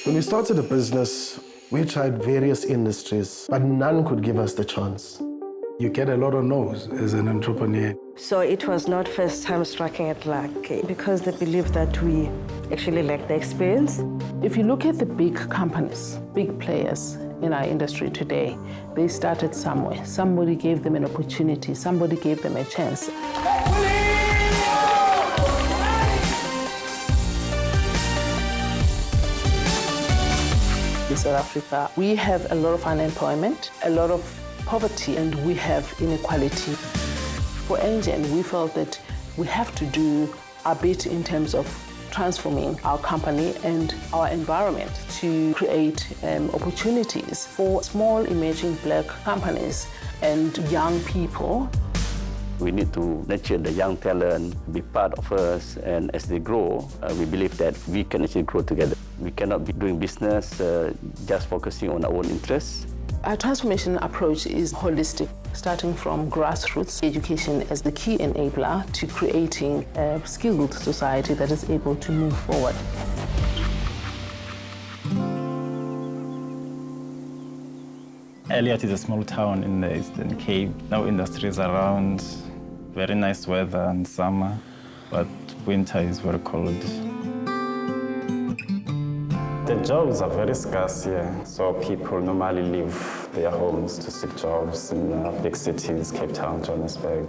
When we started the business, we tried various industries, but none could give us the chance. You get a lot of no's as an entrepreneur. So it was not first time striking at luck, because they believe that we actually lack the experience. If you look at the big companies, big players in our industry today, they started somewhere. Somebody gave them an opportunity, somebody gave them a chance. In South Africa, we have a lot of unemployment, a lot of poverty, and we have inequality. For Engen, we felt that we have to do a bit in terms of transforming our company and our environment to create opportunities for small emerging black companies and young people. We need to nurture the young talent, be part of us, and as they grow, we believe that we can actually grow together. We cannot be doing business just focusing on our own interests. Our transformation approach is holistic, starting from grassroots education as the key enabler to creating a skilled society that is able to move forward. Elliot is a small town in the Eastern Cape. No industries around, very nice weather in summer, but winter is very cold. The jobs are very scarce here, so people normally leave their homes to seek jobs in big cities, Cape Town, Johannesburg.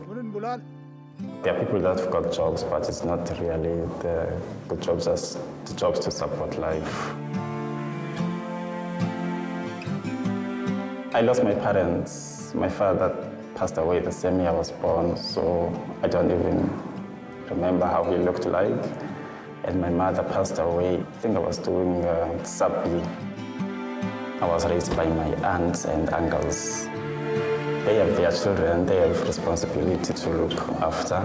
There are people that have got jobs, but it's not really the good jobs, just the jobs to support life. I lost my parents. My father passed away the same year I was born, so I don't even remember how he looked like. And my mother passed away. I think I was doing sub-B. I was raised by my aunts and uncles. They have their children, they have responsibility to look after.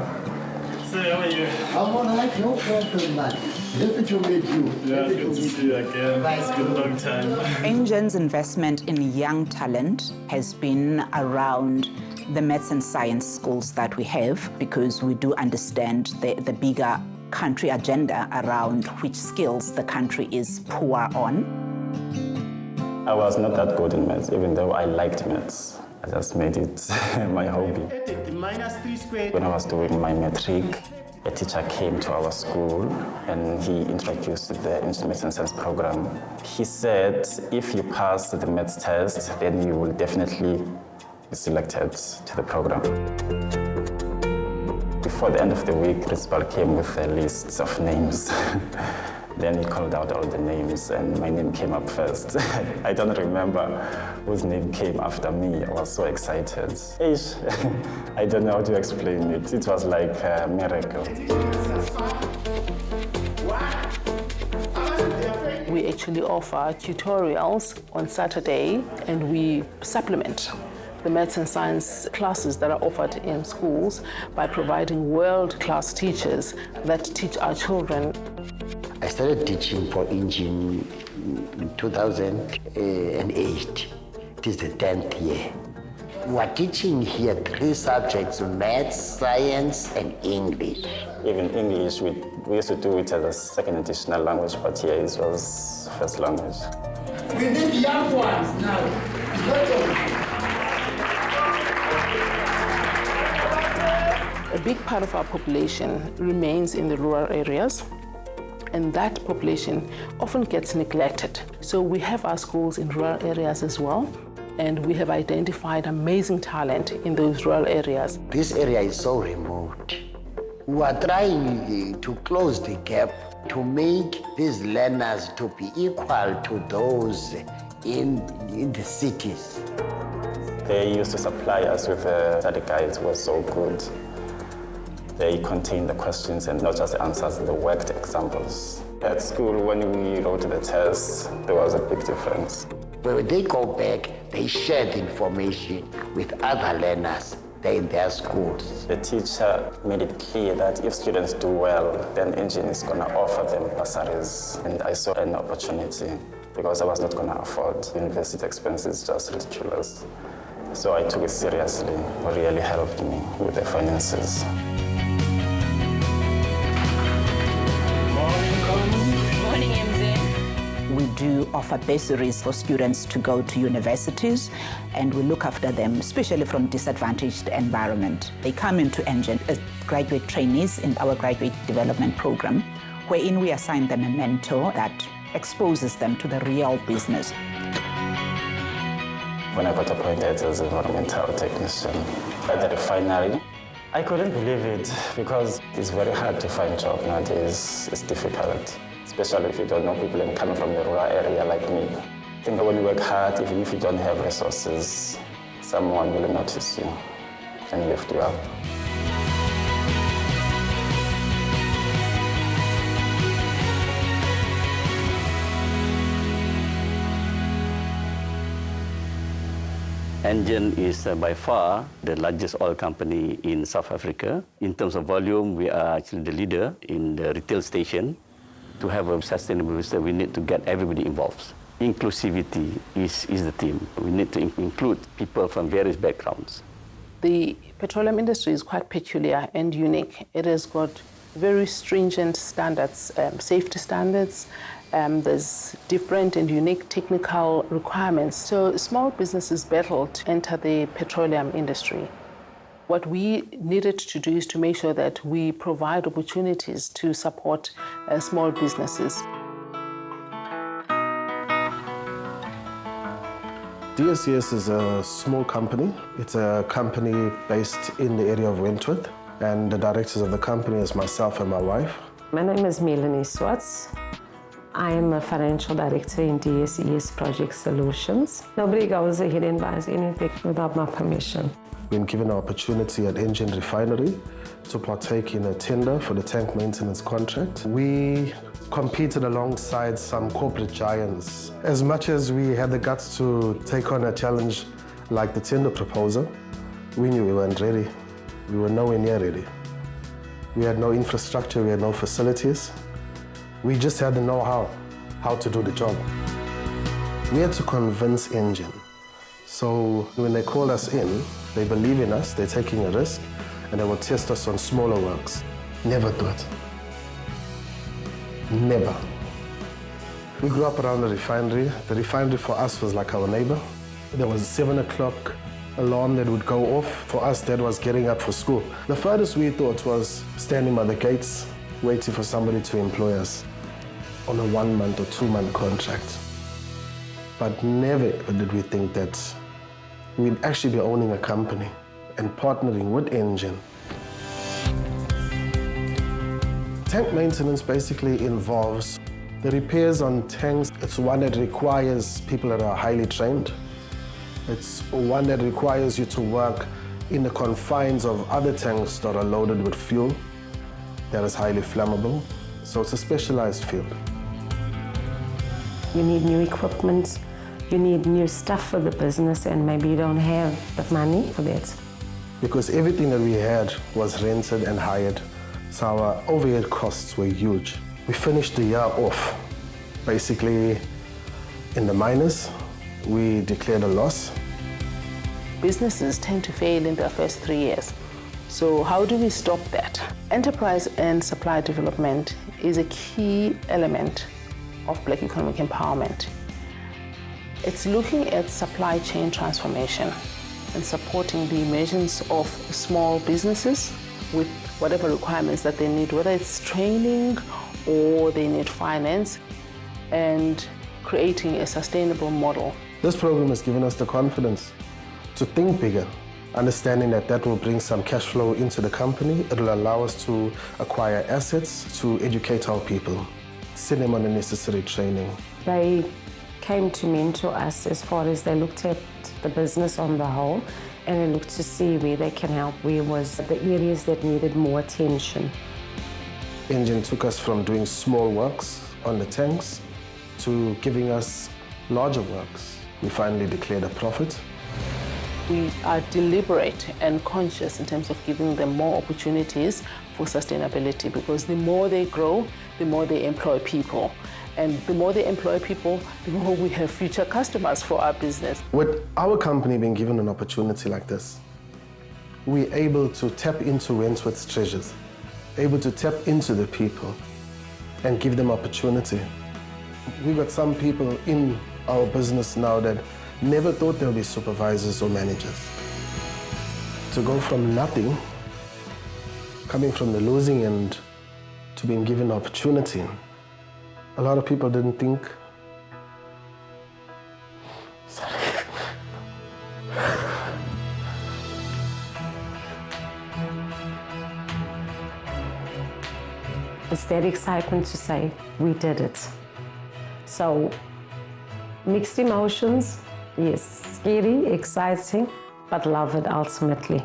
So how are you? I'm all right, no problem, man. Happy to meet you. Yeah, good to see you again. It's been a long time. Engen's investment in young talent has been around the maths and science schools that we have, because we do understand the bigger country agenda around which skills the country is poor on. I was not that good in maths, even though I liked maths. I just made it my hobby. When I was doing my matric, a teacher came to our school and he introduced the Maths and Science program. He said, if you pass the maths test, then you will definitely be selected to the program. Before the end of the week, principal came with a list of names. Then he called out all the names and my name came up first. I don't remember whose name came after me. I was so excited. I don't know how to explain it. It was like a miracle. We actually offer tutorials on Saturday, and we supplement the maths and science classes that are offered in schools by providing world-class teachers that teach our children. I started teaching for Engen in 2008. It is the 10th year. We are teaching here 3 subjects, maths, science, and English. Even English, we used to do it as a second additional language, but here it was first language. We need young ones now. A big part of our population remains in the rural areas, and that population often gets neglected. So we have our schools in rural areas as well, and we have identified amazing talent in those rural areas. This area is so remote. We are trying to close the gap to make these learners to be equal to those in the cities. They used to supply us with study guides. It was so good. They contain the questions and not just the answers, the worked examples. At school, when we wrote the tests, there was a big difference. When they go back, they share the information with other learners in their schools. The teacher made it clear that if students do well, then Engen is going to offer them bursaries. And I saw an opportunity because I was not going to afford university expenses, just ridiculous. So I took it seriously. It really helped me with the finances. We do offer bursaries for students to go to universities, and we look after them, especially from disadvantaged environment. They come into Engen as graduate trainees in our graduate development program, wherein we assign them a mentor that exposes them to the real business. When I got appointed as environmental technician at the refinery, I couldn't believe it because it's very hard to find a job nowadays. It's difficult, especially if you don't know people and coming from the rural area like me. I think when you work hard, even if you don't have resources, someone will notice you and lift you up. Engen is by far the largest oil company in South Africa. In terms of volume, we are actually the leader in the retail station. To have a sustainable business, we need to get everybody involved. Inclusivity is the theme. We need to include people from various backgrounds. The petroleum industry is quite peculiar and unique. It has got very stringent standards, safety standards. There's different and unique technical requirements. So small businesses battle to enter the petroleum industry. What we needed to do is to make sure that we provide opportunities to support small businesses. DSES is a small company. It's a company based in the area of Wentworth, and the directors of the company is myself and my wife. My name is Melanie Swartz. I am a financial director in DSES Project Solutions. Nobody goes ahead and buys anything without my permission. Been given an opportunity at Engen Refinery to partake in a tender for the tank maintenance contract. We competed alongside some corporate giants. As much as we had the guts to take on a challenge like the tender proposal, we knew we weren't ready. We were nowhere near ready. We had no infrastructure, we had no facilities. We just had the know-how, how to do the job. We had to convince Engen. So when they call us in, they believe in us, they're taking a risk, and they will test us on smaller works. Never do it. Never. We grew up around the refinery. The refinery for us was like our neighbor. There was a 7 o'clock alarm that would go off. For us, that was getting up for school. The furthest we thought was standing by the gates, waiting for somebody to employ us on a 1-month or 2-month contract. But never did we think that we'd actually be owning a company and partnering with Engen. Tank maintenance basically involves the repairs on tanks. It's one that requires people that are highly trained. It's one that requires you to work in the confines of other tanks that are loaded with fuel that is highly flammable. So it's a specialized field. You need new equipment, you need new stuff for the business, and maybe you don't have the money for that. Because everything that we had was rented and hired, so our overhead costs were huge. We finished the year off basically in the minus. We declared a loss. Businesses tend to fail in their first 3 years. So how do we stop that? Enterprise and supply development is a key element of Black economic empowerment. It's looking at supply chain transformation and supporting the emergence of small businesses with whatever requirements that they need, whether it's training or they need finance, and creating a sustainable model. This program has given us the confidence to think bigger, understanding that that will bring some cash flow into the company. It will allow us to acquire assets, to educate our people, send them on the necessary training. They came to mentor us as far as they looked at the business on the whole, and they looked to see where they can help, where was the areas that needed more attention. Engen took us from doing small works on the tanks to giving us larger works. We finally declared a profit. We are deliberate and conscious in terms of giving them more opportunities for sustainability, because the more they grow, the more they employ people. And the more they employ people, the more we have future customers for our business. With our company being given an opportunity like this, we're able to tap into Wentworth's treasures, able to tap into the people and give them opportunity. We got some people in our business now that never thought they'll be supervisors or managers. To go from nothing, coming from the losing end, to being given opportunity, a lot of people didn't think. Sorry. It's that excitement to say, we did it. So, mixed emotions, yes, scary, exciting, but love it ultimately.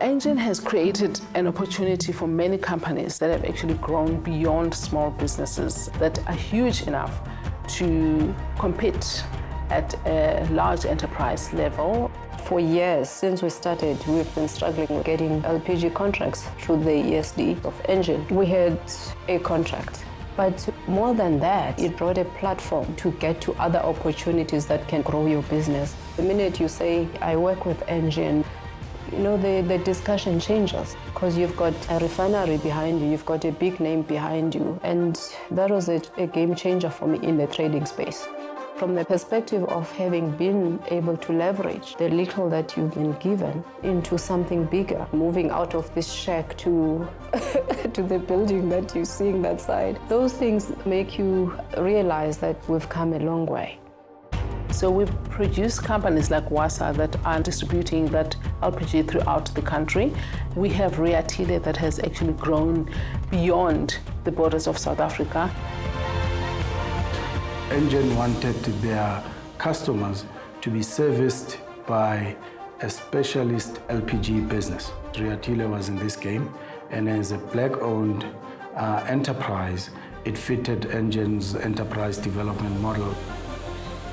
Engen has created an opportunity for many companies that have actually grown beyond small businesses that are huge enough to compete at a large enterprise level. For years, since we started, we've been struggling with getting LPG contracts through the ESD of Engen. We had a contract, but more than that, it brought a platform to get to other opportunities that can grow your business. The minute you say, I work with Engen, you know, the discussion changes because you've got a refinery behind you, you've got a big name behind you, and that was a game changer for me in the trading space. From the perspective of having been able to leverage the little that you've been given into something bigger, moving out of this shack to, to the building that you're seeing that side, those things make you realize that we've come a long way. So we produce companies like Wasa that are distributing that LPG throughout the country. We have Ria Tile that has actually grown beyond the borders of South Africa. Engen wanted their customers to be serviced by a specialist LPG business. Ria Tile was in this game, and as a black-owned enterprise, it fitted Engen's enterprise development model.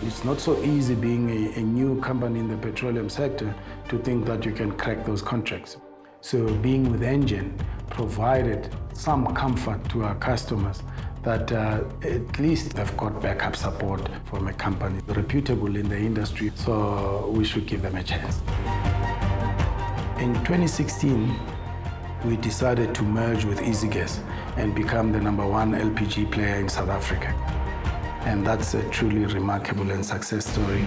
It's not so easy being a new company in the petroleum sector to think that you can crack those contracts. So being with Engen provided some comfort to our customers that at least they've got backup support from a company reputable in the industry, so we should give them a chance. In 2016, we decided to merge with EasyGas and become the #1 LPG player in South Africa. And that's a truly remarkable and success story.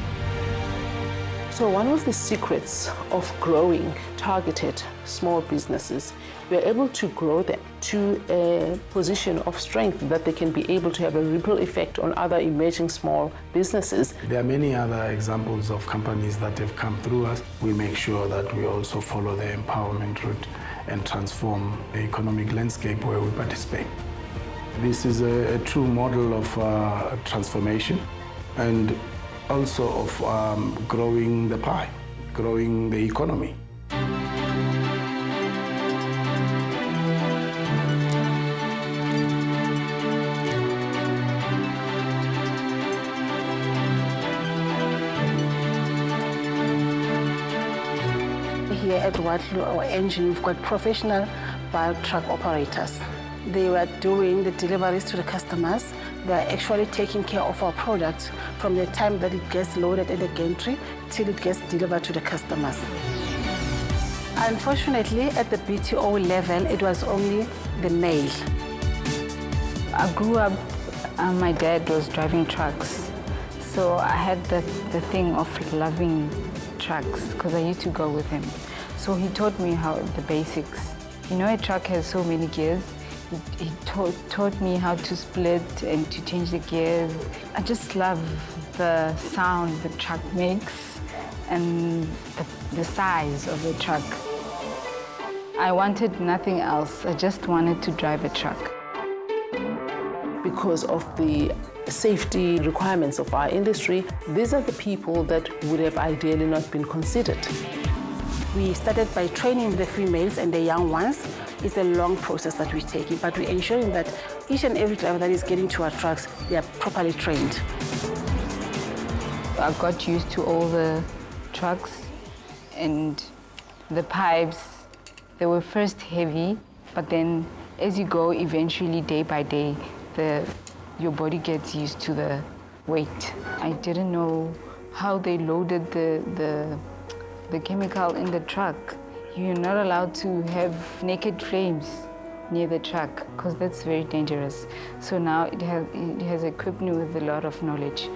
So one of the secrets of growing targeted small businesses, we're able to grow them to a position of strength that they can be able to have a ripple effect on other emerging small businesses. There are many other examples of companies that have come through us. We make sure that we also follow the empowerment route and transform the economic landscape where we participate. This is a true model of transformation and also of growing the pie, growing the economy. Here at Waterloo or Engen, we've got professional bulk truck operators. They were doing the deliveries to the customers. They're actually taking care of our products from the time that it gets loaded at the gantry till it gets delivered to the customers. Unfortunately, at the BTO level, it was only the male. I grew up, my dad was driving trucks. So I had the thing of loving trucks because I used to go with him. So he taught me the basics. You know, a truck has so many gears. He taught me how to split and to change the gears. I just love the sound the truck makes and the size of the truck. I wanted nothing else. I just wanted to drive a truck. Because of the safety requirements of our industry, these are the people that would have ideally not been considered. We started by training the females and the young ones. It's a long process that we're taking, but we're ensuring that each and every driver that is getting to our trucks, they are properly trained. I got used to all the trucks and the pipes. They were first heavy, but then as you go, eventually day by day, your body gets used to the weight. I didn't know how they loaded the chemical in the truck. You're not allowed to have naked flames near the truck because that's very dangerous. So now it has equipped me with a lot of knowledge.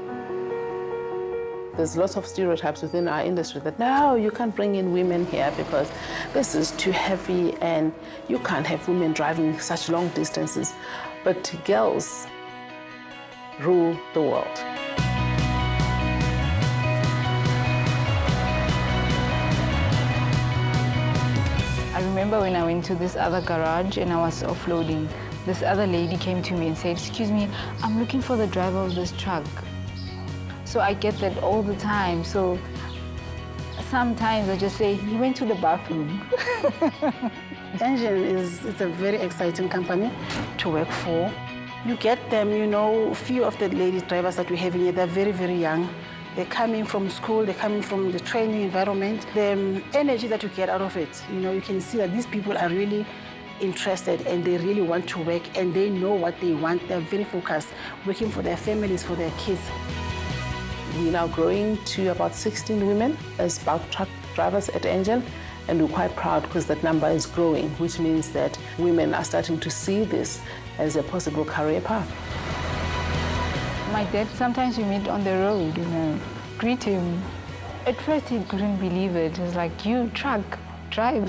There's lots of stereotypes within our industry that no, you can't bring in women here because this is too heavy and you can't have women driving such long distances. But girls rule the world. I remember when I went to this other garage and I was offloading, this other lady came to me and said, "Excuse me, I'm looking for the driver of this truck." So I get that all the time. So sometimes I just say, "He went to the bathroom." Engen is a very exciting company to work for. You get them, you know, a few of the lady drivers that we're having here, they're very, very young. They're coming from school, they're coming from the training environment. The energy that you get out of it, you know, you can see that these people are really interested and they really want to work and they know what they want. They're very focused, working for their families, for their kids. We're now growing to about 16 women as bulk truck drivers at Engen, and we're quite proud because that number is growing, which means that women are starting to see this as a possible career path. My dad, sometimes we meet on the road, you know, greet him. At first he couldn't believe it. He was like, "You, truck, drive."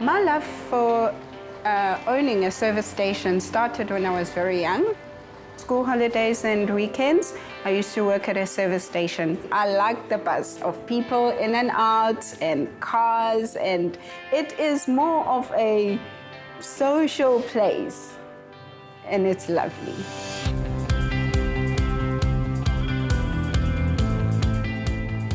My love for owning a service station started when I was very young. School holidays and weekends, I used to work at a service station. I liked the buzz of people in and out and cars, and it is more of a social place, and it's lovely.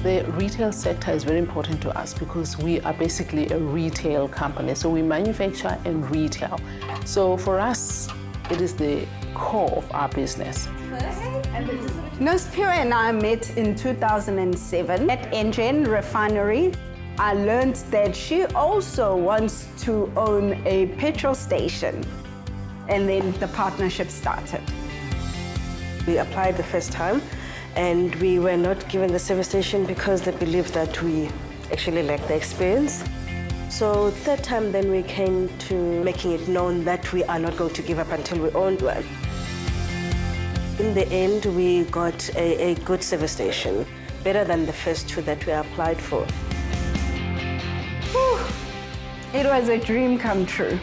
The retail sector is very important to us because we are basically a retail company. So we manufacture and retail. So for us, it is the core of our business. Nospiro and I met in 2007 at Engen Refinery. I learned that she also wants to own a petrol station, and then the partnership started. We applied the first time, and we were not given the service station because they believed that we actually lacked the experience. So third time then we came to making it known that we are not going to give up until we owned one. In the end, we got a good service station, better than the first two that we applied for. Whew. It was a dream come true,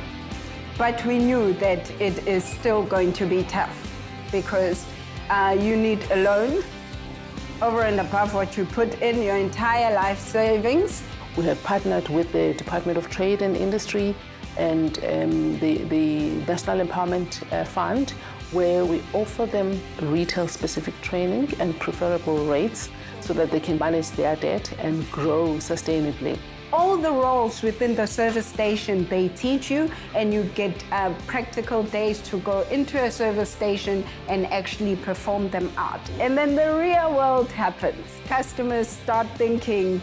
but we knew that it is still going to be tough because you need a loan over and above what you put in your entire life savings. We have partnered with the Department of Trade and Industry and the National Empowerment Fund, where we offer them retail-specific training and preferable rates so that they can manage their debt and grow sustainably. All the roles within the service station, they teach you, and you get practical days to go into a service station and actually perform them out. And then the real world happens. Customers start thinking,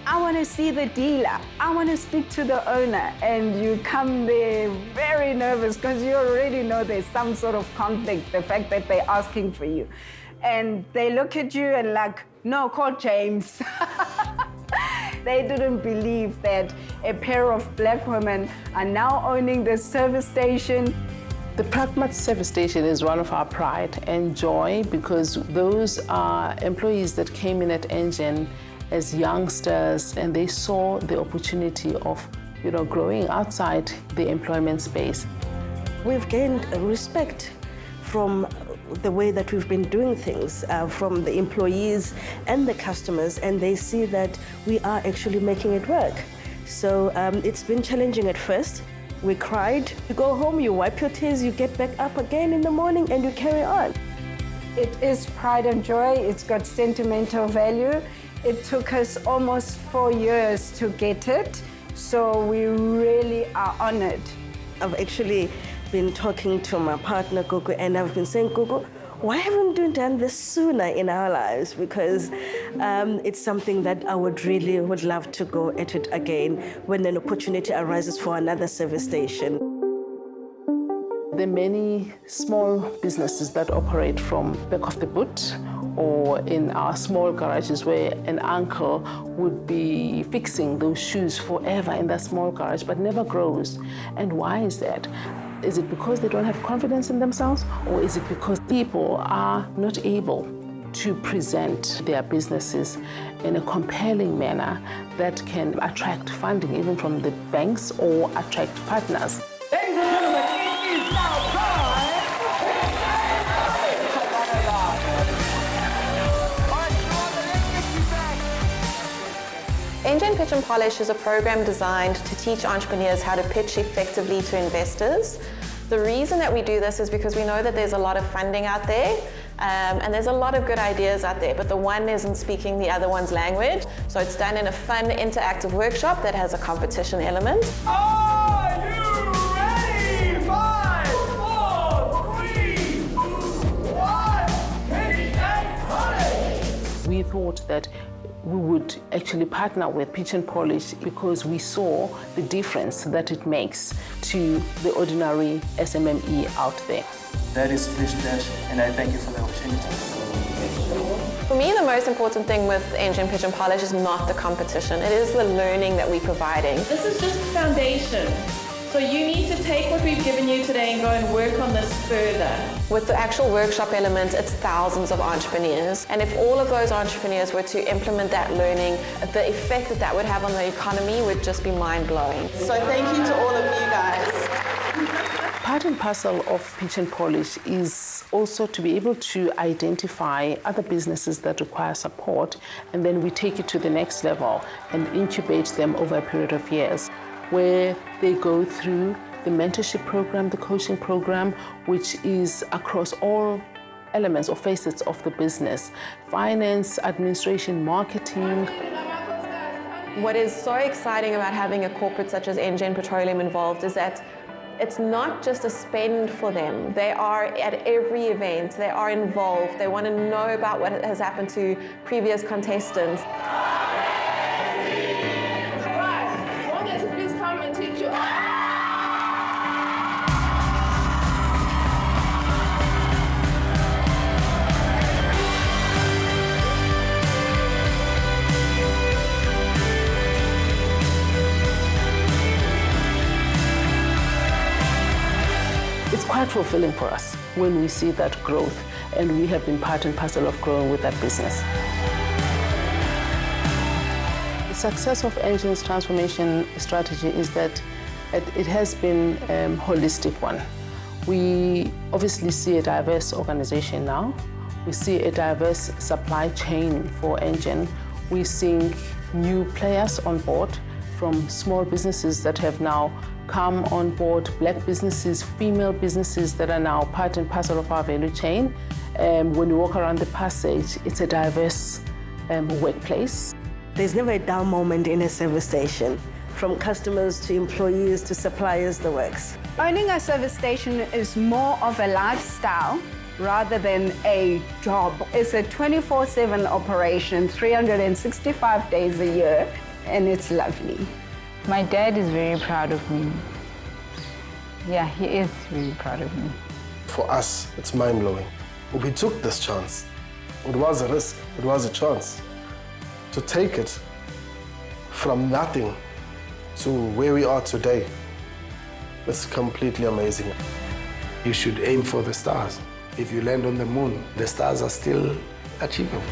"I want to see the dealer, I want to speak to the owner," and you come there very nervous because you already know there's some sort of conflict, the fact that they're asking for you. And they look at you and like, "No, call James." They didn't believe that a pair of black women are now owning this service station. The Pragmat service station is one of our pride and joy because those are employees that came in at Engen as youngsters, and they saw the opportunity of, growing outside the employment space. We've gained respect from the way that we've been doing things, from the employees and the customers, and they see that we are actually making it work. So it's been challenging at first. We cried. You go home, you wipe your tears, you get back up again in the morning, and you carry on. It is pride and joy. It's got sentimental value. It took us almost 4 years to get it, so we really are honored. I've actually been talking to my partner, Gugu, and I've been saying, Gugu, why haven't we done this sooner in our lives? Because it's something that I would love to go at it again when an opportunity arises for another service station. There are many small businesses that operate from back of the boot or in our small garages where an uncle would be fixing those shoes forever in that small garage but never grows. And why is that? Is it because they don't have confidence in themselves, or is it because people are not able to present their businesses in a compelling manner that can attract funding even from the banks or attract partners? Ladies and gentlemen, it is now time. Engen Pitch and Polish is a program designed to teach entrepreneurs how to pitch effectively to investors. The reason that we do this is because we know that there's a lot of funding out there, and there's a lot of good ideas out there, but the one isn't speaking the other one's language. So it's done in a fun, interactive workshop that has a competition element. Are you ready? 5, 4, 3, 2, 1, pitch and polish! We thought that we would actually partner with Pitch and Polish because we saw the difference that it makes to the ordinary SMME out there. That is Fish Dash, and I thank you for the opportunity. For me, the most important thing with Engen Pitch and Polish is not the competition. It is the learning that we're providing. This is just the foundation. So you need to take what we've given you today and go and work on this further. With the actual workshop element, it's thousands of entrepreneurs. And if all of those entrepreneurs were to implement that learning, the effect that that would have on the economy would just be mind-blowing. So thank you to all of you guys. Part and parcel of Pitch and Polish is also to be able to identify other businesses that require support, and then we take it to the next level and incubate them over a period of years, where they go through the mentorship program, the coaching program, which is across all elements or facets of the business: finance, administration, marketing. What is so exciting about having a corporate such as Engen Petroleum involved is that it's not just a spend for them. They are at every event, they are involved, they want to know about what has happened to previous contestants. Please come and teach you. It's quite fulfilling for us when we see that growth, and we have been part and parcel of growing with that business. The success of Engen's transformation strategy is that it has been a holistic one. We obviously see a diverse organization now. We see a diverse supply chain for Engen. We're seeing new players on board, from small businesses that have now come on board, black businesses, female businesses that are now part and parcel of our value chain. When you walk around the passage, it's a diverse workplace. There's never a dull moment in a service station. From customers to employees to suppliers, the works. Owning a service station is more of a lifestyle rather than a job. It's a 24/7 operation, 365 days a year, and it's lovely. My dad is very proud of me. Yeah, he is really proud of me. For us, it's mind-blowing. We took this chance. It was a risk, it was a chance. To take it from nothing to where we are today, it's completely amazing. You should aim for the stars. If you land on the moon, the stars are still achievable.